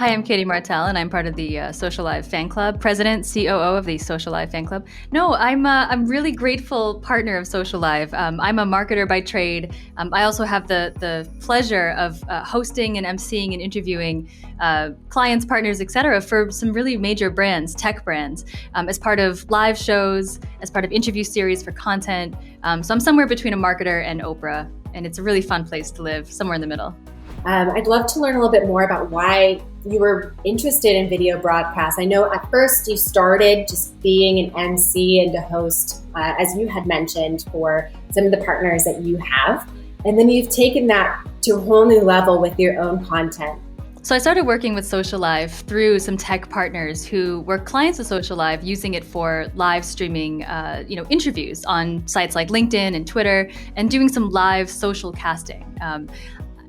Hi, I'm Katie Martell, and I'm part of the Socialive fan club, president, COO of the Socialive fan club. No, I'm really grateful partner of Socialive. I'm a marketer by trade. I also have the pleasure of hosting and emceeing and interviewing clients, partners, etc., for some really major brands, tech brands, as part of live shows, as part of interview series for content. So I'm somewhere between a marketer and Oprah, and it's a really fun place to live, somewhere in the middle. I'd love to learn a little bit more about why you were interested in video broadcasts. I know at first you started just being an MC and a host, as you had mentioned, for some of the partners that you have. And then you've taken that to a whole new level with your own content. So I started working with Socialive through some tech partners who were clients of Socialive, using it for live streaming, interviews on sites like LinkedIn and Twitter, and doing some live social casting.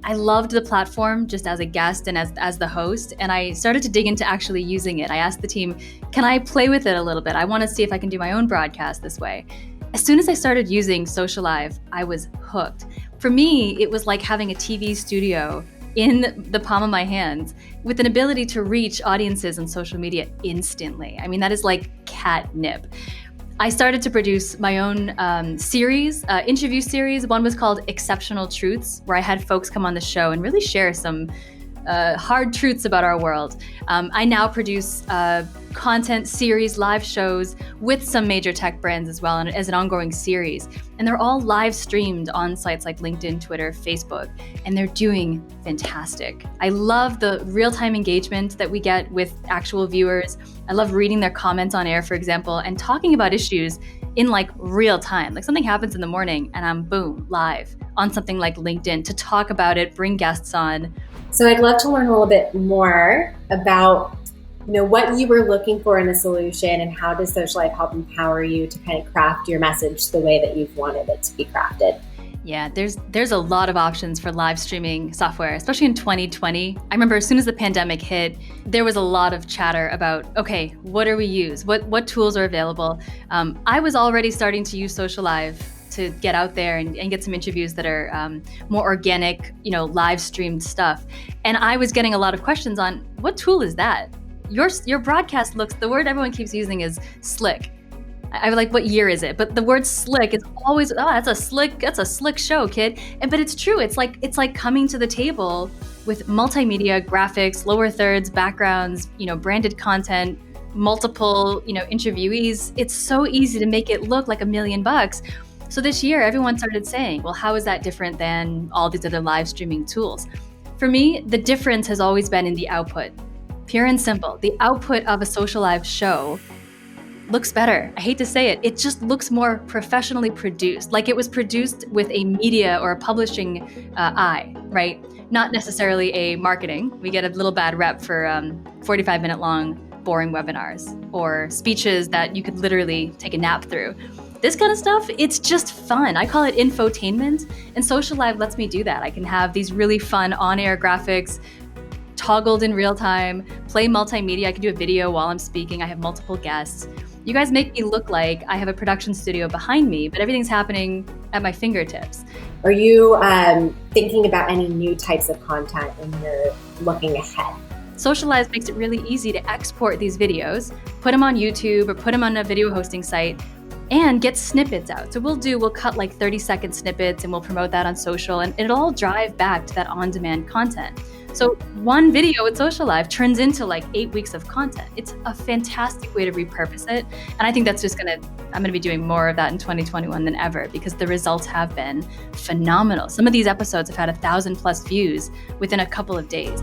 I loved the platform just as a guest and as the host, and I started to dig into actually using it. I asked the team, can I play with it a little bit? I want to see if I can do my own broadcast this way. As soon as I started using Socialive, I was hooked. For me, it was like having a TV studio in the palm of my hands with an ability to reach audiences on social media instantly. I mean, that is like catnip. I started to produce my own interview series. One was called Exceptional Truths, where I had folks come on the show and really share some hard truths about our world. I now produce content series, live shows with some major tech brands as well, and as an ongoing series. And they're all live streamed on sites like LinkedIn, Twitter, Facebook, and they're doing fantastic. I love the real-time engagement that we get with actual viewers. I love reading their comments on air, for example, and talking about issues in like real time. Like something happens in the morning and I'm boom, live on something like LinkedIn to talk about it, bring guests on. So I'd love to learn a little bit more about what you were looking for in a solution, and how does Socialive help empower you to kind of craft your message the way that you've wanted it to be crafted? Yeah, there's a lot of options for live streaming software, especially in 2020. I remember as soon as the pandemic hit, there was a lot of chatter about, okay, what do we use? What tools are available? I was already starting to use Socialive to get out there and get some interviews that are more organic, live streamed stuff. And I was getting a lot of questions on, what tool is that? Your broadcast looks, the word everyone keeps using is slick. I was like, what year is it? But the word slick is always, that's a slick show, kid. But it's true. It's like coming to the table with multimedia, graphics, lower thirds, backgrounds, branded content, multiple, interviewees. It's so easy to make it look like $1 million. So this year, everyone started saying, well, how is that different than all these other live streaming tools? For me, the difference has always been in the output. Pure and simple. The output of a Socialive show looks better. I hate to say it. It just looks more professionally produced, like it was produced with a media or a publishing eye, right? Not necessarily a marketing. We get a little bad rep for 45-minute long, boring webinars or speeches that you could literally take a nap through. This kind of stuff, it's just fun. I call it infotainment, and Socialive lets me do that. I can have these really fun on-air graphics, toggled in real time, play multimedia. I can do a video while I'm speaking. I have multiple guests. You guys make me look like I have a production studio behind me, but everything's happening at my fingertips. Are you thinking about any new types of content when you're looking ahead? Socialive makes it really easy to export these videos, put them on YouTube or put them on a video hosting site, and get snippets out. So we'll cut like 30-second snippets and we'll promote that on social, and it'll all drive back to that on-demand content. So one video with Socialive turns into like 8 weeks of content. It's a fantastic way to repurpose it. And I think that's I'm gonna be doing more of that in 2021 than ever, because the results have been phenomenal. Some of these episodes have had 1,000+ views within a couple of days.